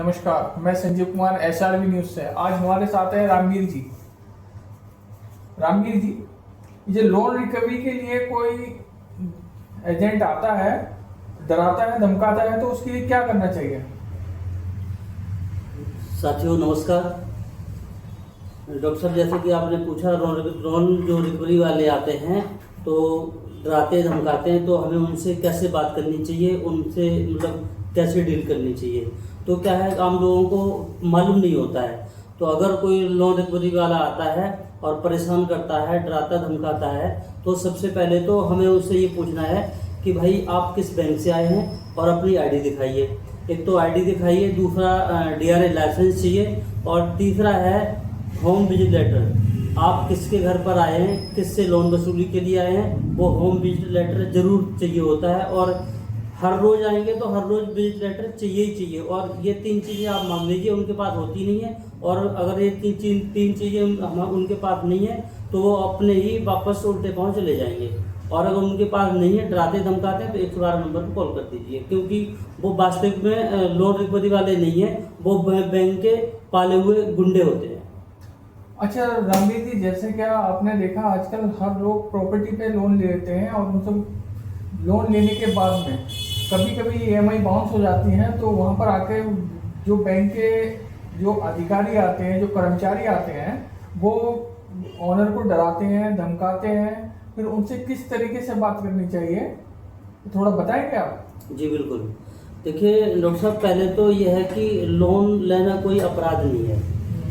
नमस्कार, मैं Sanjeev Kumar SRV news से। आज हमारे साथ है रामवीर जी। रामवीर जी, ये लोन रिकवरी के लिए कोई एजेंट आता है, डराता है, धमकाता है, तो उसके लिए क्या करना चाहिए? साथियों नमस्कार। डॉक्टर साहब, जैसे कि आपने पूछा, लोन जो रिकवरी वाले आते हैं तो डराते धमकाते हैं, तो हमें उनसे कैसे बात करनी चाहिए, उनसे मतलब कैसे डील करनी चाहिए। तो क्या है, आम लोगों को मालूम नहीं होता है। तो अगर कोई लोन रिकवरी वाला आता है और परेशान करता है, डराता धमकाता है, तो सबसे पहले तो हमें उससे ये पूछना है कि भाई आप किस बैंक से आए हैं और अपनी आईडी दिखाइए। एक तो आईडी दिखाइए, दूसरा DRA लाइसेंस चाहिए, और तीसरा है होम विजिट लेटर। आप किसके घर पर आए हैं, किससे लोन वसूली के लिए आए हैं, वो होम विजिट लेटर जरूर चाहिए होता है। और हर रोज आएंगे तो हर रोज विजिट लेटर चाहिए ही चाहिए। और ये 3 चीज़ें आप मांग लीजिए, उनके पास होती नहीं है। और अगर ये तीन चीज़ें हम उनके पास नहीं है तो वो अपने ही वापस उल्टे पाँव चले जाएंगे। और अगर उनके पास नहीं है, डराते धमकाते हैं, तो 112 नंबर पर कॉल कर दीजिए, क्योंकि वो वास्तविक में लोन रिकवरी वाले नहीं है, वो बैंक के पाले हुए गुंडे होते हैं। अच्छा रामवीर जी, जैसे क्या आपने देखा आजकल हर लोग प्रॉपर्टी पे लोन लेते हैं और उनसे लोन लेने के बाद में कभी कभी EMI बाउंस हो जाती हैं, तो वहाँ पर आके जो बैंक के जो अधिकारी आते हैं, जो कर्मचारी आते हैं, वो ऑनर को डराते हैं, धमकाते हैं। फिर उनसे किस तरीके से बात करनी चाहिए, थोड़ा बताएंगे आप? जी बिल्कुल। देखिए डॉक्टर साहब, पहले तो ये है कि लोन लेना कोई अपराध नहीं है,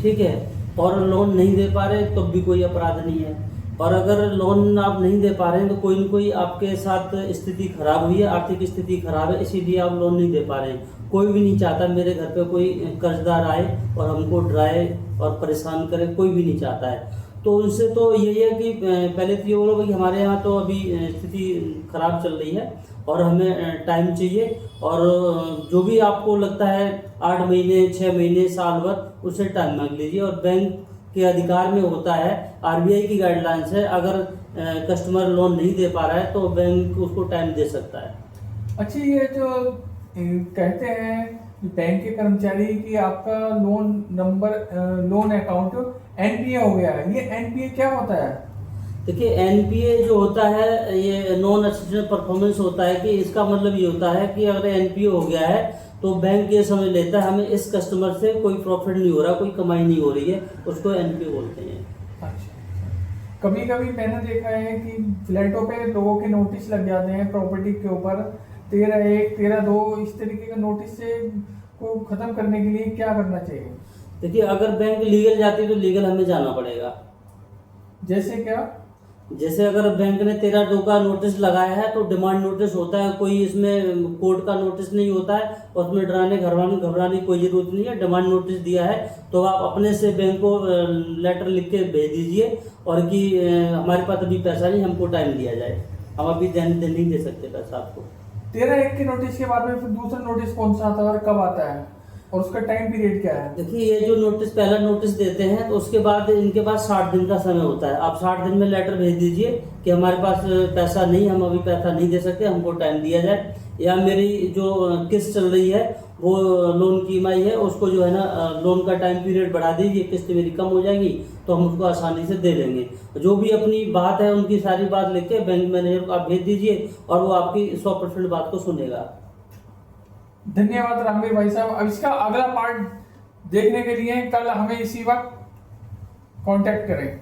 ठीक है। और लोन नहीं दे पा रहे तब भी कोई अपराध नहीं है। और अगर लोन आप नहीं दे पा रहे हैं तो कोई न कोई आपके साथ स्थिति खराब हुई है, आर्थिक स्थिति खराब है, इसीलिए आप लोन नहीं दे पा रहे हैं। कोई भी नहीं चाहता मेरे घर पे कोई कर्जदार आए और हमको डराए और परेशान करे, कोई भी नहीं चाहता है। तो उनसे तो यही है कि पहले तो ये बोलो कि हमारे यहाँ तो अभी स्थिति खराब चल रही है और हमें टाइम चाहिए। और जो भी आपको लगता है 8 महीने, 6 महीने, साल भर, उससे टाइम मांग लीजिए। और बैंक के अधिकार में होता है, RBI की गाइडलाइंस है, अगर कस्टमर लोन नहीं दे पा रहा है तो बैंक उसको टाइम दे सकता है। अच्छा, ये जो कहते हैं बैंक के कर्मचारी कि आपका loan number, loan account NPA हो गया है, ये NPA क्या होता है? देखिए NPA जो होता है, ये नॉन असिस्टेंट परफॉर्मेंस होता है। कि इसका मतलब ये होता है कि अगर NPA हो गया है तो बैंक ये समझ लेता है हमें इस कस्टमर से कोई प्रॉफिट नहीं हो रहा, कोई कमाई नहीं हो रही है, उसको NPA बोलते हैं। अच्छा, कभी कभी मैंने देखा है कि फ्लैटों पे लोगों के नोटिस लग जाते हैं प्रॉपर्टी के ऊपर, 13/1, 13/2, इस तरीके का नोटिस से को खत्म करने के लिए क्या करना चाहिए? देखिए अगर बैंक लीगल जाती है तो लीगल हमें जाना पड़ेगा। जैसे क्या? जैसे अगर बैंक ने 13/2 का नोटिस लगाया है तो डिमांड नोटिस होता है, कोई इसमें कोर्ट का नोटिस नहीं होता है, और उसमें डराने घबराने की कोई जरूरत नहीं है। डिमांड नोटिस दिया है तो आप अपने से बैंक को लेटर लिख के भेज दीजिए, और कि हमारे पास अभी पैसा नहीं, हमको टाइम दिया जाए, हम अभी नहीं दे सकते पैसा आपको। 13/1 के नोटिस के बाद में फिर दूसरा नोटिस कौन सा आता है और कब आता है, और उसका टाइम पीरियड क्या है? देखिए ये जो नोटिस, पहला नोटिस देते हैं तो उसके बाद इनके पास 60 दिन का समय होता है। आप 60 दिन में लेटर भेज दीजिए कि हमारे पास पैसा नहीं, हम अभी पैसा नहीं दे सकते, हमको टाइम दिया जाए, या मेरी जो किस्त चल रही है वो लोन की EMI है, उसको जो है ना लोन का टाइम पीरियड बढ़ा दीजिए, किस्त मेरी कम हो जाएगी तो हम उसको आसानी से दे देंगे। जो भी अपनी बात है उनकी सारी बात लिख के बैंक मैनेजर को आप भेज दीजिए, और वो आपकी 100% बात को सुनेगा। धन्यवाद रामवीर भाई साहब। अब इसका अगला पार्ट देखने के लिए कल हमें इसी वक्त कांटेक्ट करें।